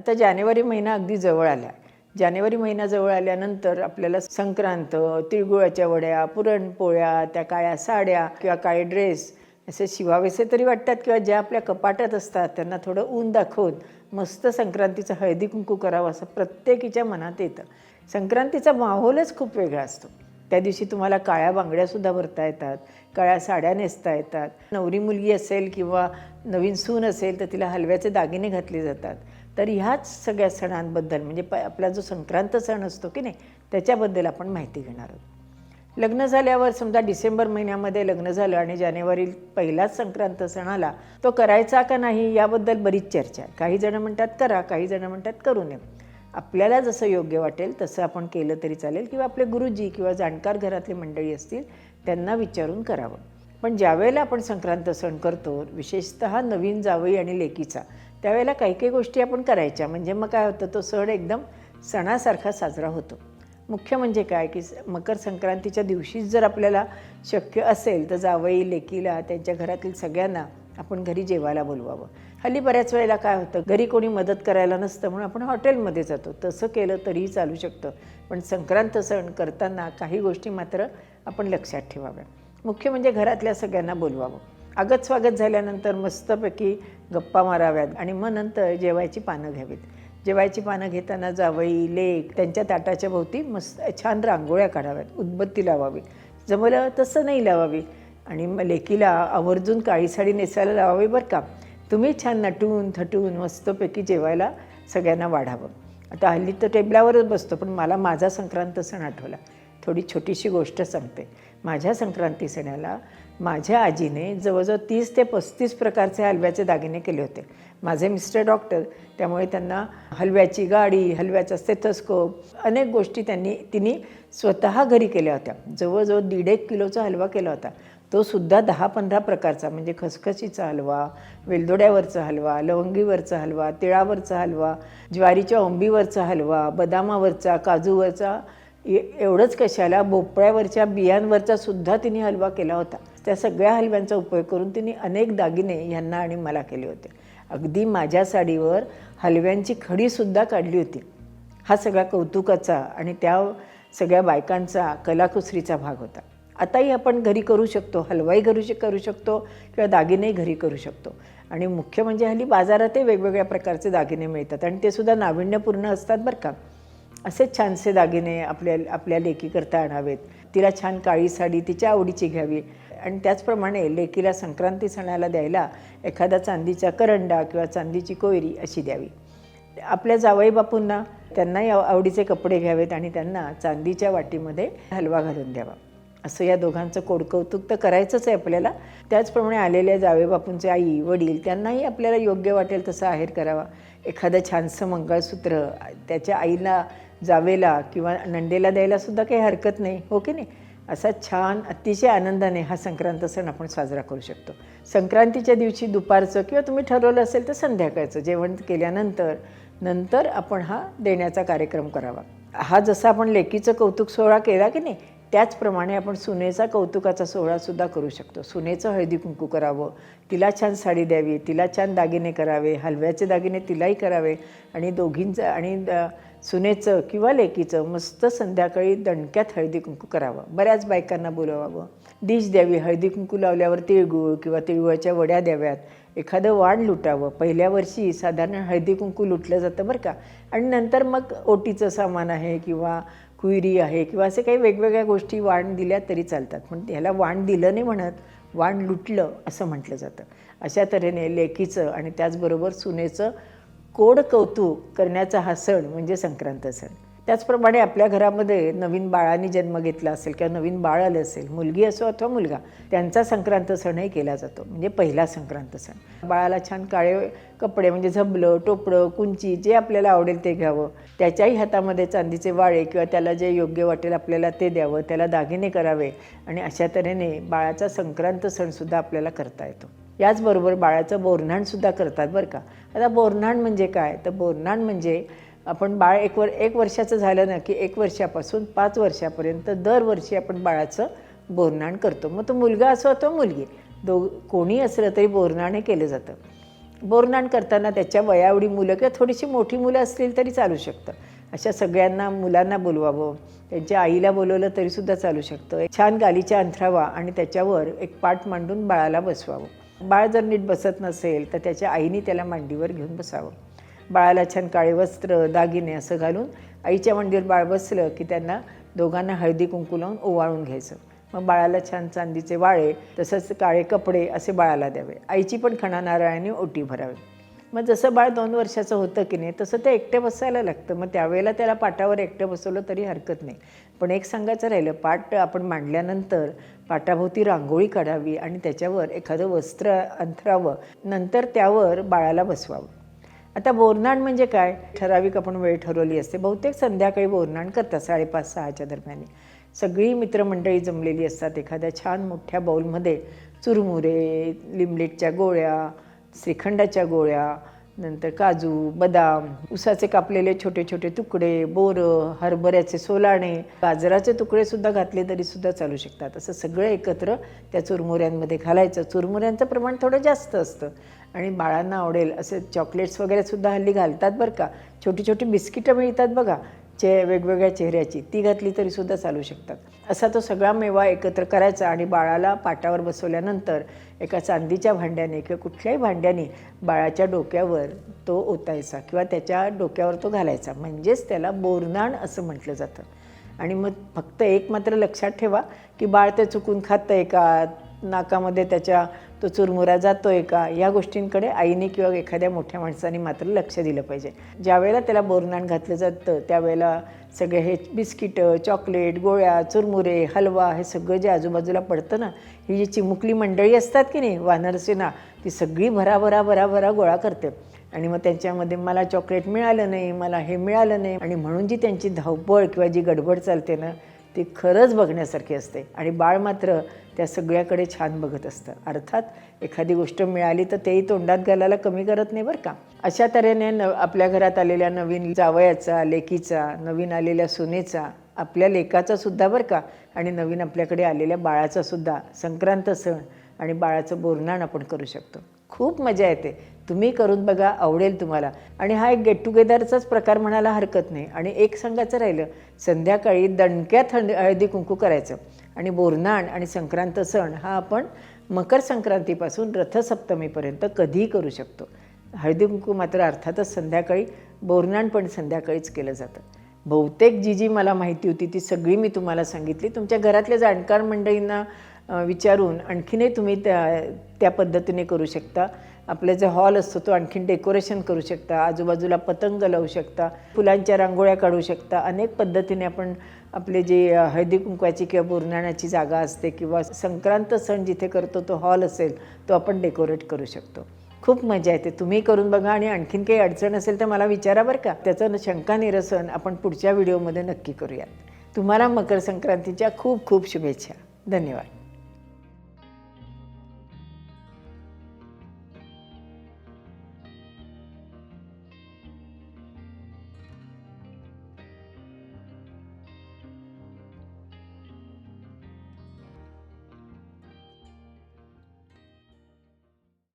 आता जानेवारी महिना अगदी जवळ आला आहे. जानेवारी महिना जवळ आल्यानंतर आपल्याला संक्रांत, तिळगुळाच्या वड्या, पुरणपोळ्या, त्या काळ्या साड्या किंवा काळे ड्रेस असे शिवावेसे तरी वाटतात किंवा ज्या आपल्या कपाटात असतात त्यांना थोडं ऊन दाखवून मस्त संक्रांतीचं हळदी कुंकू करावं असं प्रत्येकीच्या मनात येतं. संक्रांतीचा माहोलच खूप वेगळा असतो. त्या दिवशी तुम्हाला काळ्या बांगड्यासुद्धा भरता येतात, काळ्या साड्या नेसता येतात. नवरी मुलगी असेल किंवा नवीन सून असेल तर तिला हलव्याचे दागिने घातले जातात. तर ह्याच सगळ्या सणांबद्दल म्हणजे आपला जो संक्रांत सण असतो की नाही त्याच्याबद्दल आपण माहिती घेणार आहोत. लग्न झाल्यावर समजा डिसेंबर महिन्यामध्ये लग्न झालं आणि जानेवारी पहिलाच संक्रांत सण आला, तो करायचा का नाही याबद्दल बरीच चर्चा आहे. काही जण म्हणतात करा, काही जण म्हणतात करू नये. आपल्याला जसं योग्य वाटेल तसं आपण केलं तरी चालेल किंवा आपले गुरुजी किंवा जाणकार घरातली मंडळी असतील त्यांना विचारून करावं. पण ज्यावेळेला आपण संक्रांत सण करतो, विशेषतः नवीन जावई आणि लेकीचा, त्यावेळेला काही काही गोष्टी आपण करायच्या म्हणजे मग काय होतं, तो सण एकदम सणासारखा साजरा होतो. मुख्य म्हणजे काय की मकर संक्रांतीच्या दिवशीच जर आपल्याला शक्य असेल तर जावई लेकीला त्यांच्या घरातील सगळ्यांना आपण घरी जेवायला बोलवावं. हल्ली बऱ्याच वेळेला काय होतं, घरी कोणी मदत करायला नसतं म्हणून आपण हॉटेलमध्ये जातो. तसं केलं तरीही चालू शकतं. पण संक्रांत सण करताना काही गोष्टी मात्र आपण लक्षात ठेवाव्या. मुख्य म्हणजे घरातल्या सगळ्यांना बोलवावं. आगत स्वागत झाल्यानंतर मस्तपैकी गप्पा माराव्यात आणि मग नंतर जेवायची पानं घ्यावीत. जेवायची पानं घेताना जावई लेक त्यांच्या ताटाच्या भोवती मस्त छान रांगोळ्या काढाव्यात, उदबत्ती लावावी. जमलं तसं नाही लावावी आणि लेकीला आवर्जून काळी साडी नेसायला लावावी बरं का. तुम्ही छान नटून थटून मस्तपैकी जेवायला सगळ्यांना वाढावं. आता हल्ली तर टेबलावरच बसतो, पण मला माझा संक्रांत सण आठवला. थोडी छोटीशी गोष्ट सांगते. माझ्या संक्रांती सणाला माझ्या आजीने जवळजवळ 30 ते 35 प्रकारचे हलव्याचे दागिने केले होते. माझे मिस्टर डॉक्टर, त्यामुळे त्यांना हलव्याची गाडी, हलव्याचा स्टेथोस्कोप, अनेक गोष्टी तिने स्वतः घरी केल्या होत्या. जवळजवळ 1.5 किलोचा हलवा केला होता. तो सुद्धा 10-15 प्रकारचा, म्हणजे खसखशीचा हलवा, वेलदोड्यावरचा हलवा, लवंगीवरचा हलवा, तिळावरचा हलवा, ज्वारीच्या ओंबीवरचा हलवा, बदामावरचा, काजूवरचा, एवढंच कशाला भोपळ्यावरच्या बियांवरचा सुद्धा तिने हलवा केला होता. त्या सगळ्या हलव्यांचा उपयोग करून तिने अनेक दागिने ह्यांना आणि मला केले होते. अगदी माझ्या साडीवर हलव्यांची खडीसुद्धा काढली होती. हा सगळा कौतुकाचा आणि त्या सगळ्या बायकांचा कलाकुसरीचा भाग होता. आताही आपण घरी करू शकतो, हलवाही घरी करू शकतो किंवा दागिनेही घरी करू शकतो. आणि मुख्य म्हणजे हल्ली बाजारातही वेगवेगळ्या प्रकारचे दागिने मिळतात आणि ते सुद्धा नाविन्यपूर्ण असतात बरं का. असेच छानसे दागिने आपल्या लेकीकरता आणावेत. तिला छान काळी साडी तिच्या आवडीची घ्यावी आणि त्याचप्रमाणे लेकीला संक्रांती सणाला द्यायला एखादा चांदीचा करंडा किंवा चांदीची कोयरी अशी द्यावी. आपल्या जावई बापूंना त्यांनाही आवडीचे कपडे घ्यावेत आणि त्यांना चांदीच्या वाटीमध्ये हलवा घालून द्यावा. असं या दोघांचं कोडकौतुक तर करायचंच आहे आपल्याला. त्याचप्रमाणे आलेल्या जावई बापूंचे आई वडील त्यांनाही आपल्याला योग्य वाटेल तसं आहेर करावा. एखादं छानसं मंगळसूत्र त्याच्या आईला, जावेला किंवा नंदेला द्यायला सुद्धा काही हरकत नाही, हो की नाही. असा छान अतिशय आनंदाने हा संक्रांत सण आपण साजरा करू शकतो. संक्रांतीच्या दिवशी दुपारचं किंवा तुम्ही ठरवलं असेल तर संध्याकाळचं जेवण केल्यानंतर आपण हा देण्याचा कार्यक्रम करावा. हा जसा आपण लेकीचं कौतुक सोहळा केला की नाही, त्याचप्रमाणे आपण सुनेचा कौतुकाचा सोहळासुद्धा करू शकतो. सुनेचं हळदी कुंकू करावं, तिला छान साडी द्यावी, तिला छान दागिने करावे, हलव्याचे दागिने तिलाही करावे आणि दोघींचं आणि सुनेचं किंवा लेकीचं मस्त संध्याकाळी दणक्यात हळदी कुंकू करावं. बऱ्याच बायकांना बोलवावं, डिश द्यावी. हळदी कुंकू लावल्यावर तिळगुळ किंवा तिळगुळाच्या वड्या द्याव्यात. एखादं वाण लुटावं. पहिल्या वर्षी साधारण हळदी कुंकू लुटलं जातं बरं का. आणि नंतर मग ओटीचं सामान आहे किंवा कुयरी आहे किंवा असे काही वेगवेगळ्या गोष्टी वाण दिल्या तरी चालतात. पण ह्याला वाण दिलं नाही म्हणत, वाण लुटलं असं म्हटलं जातं. अशा तऱ्हेने लेकीचं आणि त्याचबरोबर सुनेचं कोड कौतुक करण्याचा हा सण म्हणजे संक्रांत सण. त्याचप्रमाणे आपल्या घरामध्ये नवीन बाळाने जन्म घेतला असेल किंवा नवीन बाळ आलं असेल, मुलगी असो अथवा मुलगा, त्यांचा संक्रांत सणही केला जातो, म्हणजे पहिला संक्रांत सण. बाळाला छान काळे कपडे म्हणजे झबलं, टोपडं, कुंची जे आपल्याला आवडेल ते घ्यावं. त्याच्याही हातामध्ये चांदीचे वाळे किंवा त्याला जे योग्य वाटेल आपल्याला ते द्यावं. त्याला दागिने करावे आणि अशा तऱ्हेने बाळाचा संक्रांत सणसुद्धा आपल्याला करता येतो. याचबरोबर बाळाचं बोरन्हाणसुद्धा करतात बरं का. आता बोरन्हाण म्हणजे काय, तर बोरन्हाण म्हणजे आपण बाळ एक वर्षाचं झालं ना की 1 वर्षापासून 5 वर्षापर्यंत दरवर्षी आपण बाळाचं बोरन्हाण करतो. मग तो मुलगा असो अथवा मुलगी, कोणी असलं तरी बोरन्हाण हे केलं जातं. बोरनाण करताना त्याच्या वयाएवढी मुलं किंवा थोडीशी मोठी मुलं असतील तरी चालू शकतं. अशा सगळ्यांना मुलांना बोलवावं, त्यांच्या आईला बोलवलं तरीसुद्धा चालू शकतं. छान गालीचा अंथरावा आणि त्याच्यावर एक पाट मांडून बाळाला बसवावं. बाळ जर नीट बसत नसेल तर त्याच्या आईने त्याला मांडीवर घेऊन बसावं. बाळाला छान काळे वस्त्र, दागिने असं घालून आईच्या मांडीवर बाळ बसलं की त्यांना दोघांना हळदी कुंकू लावून ओवाळून घ्यायचं. मग बाळाला छान चांदीचे वाळे तसंच काळे कपडे असे बाळाला द्यावे. आईची पण खणा नारळाने ओटी भरावी. मग जसं बाळ 2 वर्षाचं होतं की नाही तसं ते एकटं बसायला लागतं. मग त्यावेळेला त्याला पाटावर एकटं बसवलं तरी हरकत नाही. पण एक सांगायचं राहिलं, पाट आपण मांडल्यानंतर पाटाभोवती रांगोळी काढावी आणि त्याच्यावर एखादं वस्त्र अंथरावं, नंतर त्यावर बाळाला बसवावं. आता बोरनाण म्हणजे काय, ठराविक आपण वेळ ठरवली असते. बहुतेक संध्याकाळी बोरनाण करतात 5:30-6च्या दरम्यान. सगळी मित्रमंडळी जमलेली असतात. एखाद्या छान मोठ्या बाऊलमध्ये चुरमुरे, लिंबलेटच्या गोळ्या, श्रीखंडाच्या गोळ्या, नंतर काजू, बदाम, उसाचे कापलेले छोटे छोटे तुकडे, बोरं, हरभऱ्याचे सोलाणे, गाजराचे तुकडेसुद्धा घातले तरीसुद्धा चालू शकतात. असं सगळं एकत्र त्या चुरमुऱ्यांमध्ये घालायचं. चुरमुऱ्यांचं प्रमाण थोडं जास्त असतं आणि बाळांना आवडेल असे चॉकलेट्स वगैरेसुद्धा हल्ली घालतात बरं का. छोटी छोटी बिस्किटं मिळतात बघा वेगवेगळ्या चेहऱ्याची, ती घातली तरीसुद्धा चालू शकतात. असा तो सगळा मेवा एकत्र करायचा आणि बाळाला पाटावर बसवल्यानंतर एका चांदीच्या भांड्याने किंवा कुठल्याही भांड्याने बाळाच्या डोक्यावर तो ओतायचा किंवा त्याच्या डोक्यावर तो घालायचा. म्हणजेच त्याला बोरनाण असं म्हटलं जातं. आणि मग फक्त एक मात्र लक्षात ठेवा की बाळ ते चुकून खातं आहे का, नाकामध्ये त्याच्या तो चुरमुरा जातो आहे का, या गोष्टींकडे आईने किंवा एखाद्या मोठ्या माणसाने मात्र लक्ष दिलं पाहिजे. ज्या वेळेला त्याला बोरनाण घातलं जातं त्यावेळेला सगळे हे बिस्किटं, चॉकलेट, गोळ्या, चुरमुरे, हलवा हे सगळं जे आजूबाजूला पडतं ना, ही जी चिमुकली मंडळी असतात की नाही वानरसेना, ती सगळी भराभरा गोळा करते. आणि मग त्यांच्यामध्ये मला चॉकलेट मिळालं नाही, मला हे मिळालं नाही, आणि म्हणून जी त्यांची धावपळ किंवा जी गडबड चालते ना ती खरंच बघण्यासारखी असते. आणि बाळ मात्र त्या सगळ्याकडे छान बघत असतं. अर्थात एखादी गोष्ट मिळाली तर तेही तोंडात घालायला कमी करत नाही बरं का. अशा तऱ्हेने आपल्या घरात आलेल्या नवीन जावयाचा, लेकीचा, नवीन आलेल्या सुनेचा, आपल्या लेकाचा सुद्धा बरं का, आणि नवीन आपल्याकडे आलेल्या बाळाचा सुद्धा संक्रांत सण आणि बाळाचं बोरनाण आपण करू शकतो. खूप मजा येते. तुम्ही करून बघा, आवडेल तुम्हाला. आणि हा एक गेट टुगेदरचाच प्रकार म्हणायला हरकत नाही. आणि एक सांगायचं राहिलं, संध्याकाळी दणक्यात हळदी कुंकू करायचं. आणि बोरनाण आणि संक्रांत सण हा आपण मकर संक्रांतीपासून रथसप्तमीपर्यंत कधीही करू शकतो. हळदी कुंकू मात्र अर्थातच संध्याकाळी, बोरनाण पण संध्याकाळीच केलं जातं. बहुतेक जी मला माहिती होती ती सगळी मी तुम्हाला सांगितली. तुमच्या घरातल्या जाणकार मंडळींना विचारून आणखीनही तुम्ही त्या पद्धतीने करू शकता. आपलं जे हॉल असतो तो आणखीन डेकोरेशन करू शकता, आजूबाजूला पतंग लावू शकता, फुलांच्या रांगोळ्या काढू शकता. अनेक पद्धतीने आपण आपले जे हळदी कुंकवाची किंवा बोरनाणाची जागा असते किंवा संक्रांत सण जिथे करतो तो हॉल असेल तो आपण डेकोरेट करू शकतो. खूप मजा येते. तुम्ही करून बघा. आणि आणखीन काही अडचण असेल तर मला विचारा बरं का. त्याचं शंका निरसन आपण पुढच्या व्हिडिओमध्ये नक्की करूयात. तुम्हाला मकर संक्रांतीच्या खूप खूप शुभेच्छा. धन्यवाद.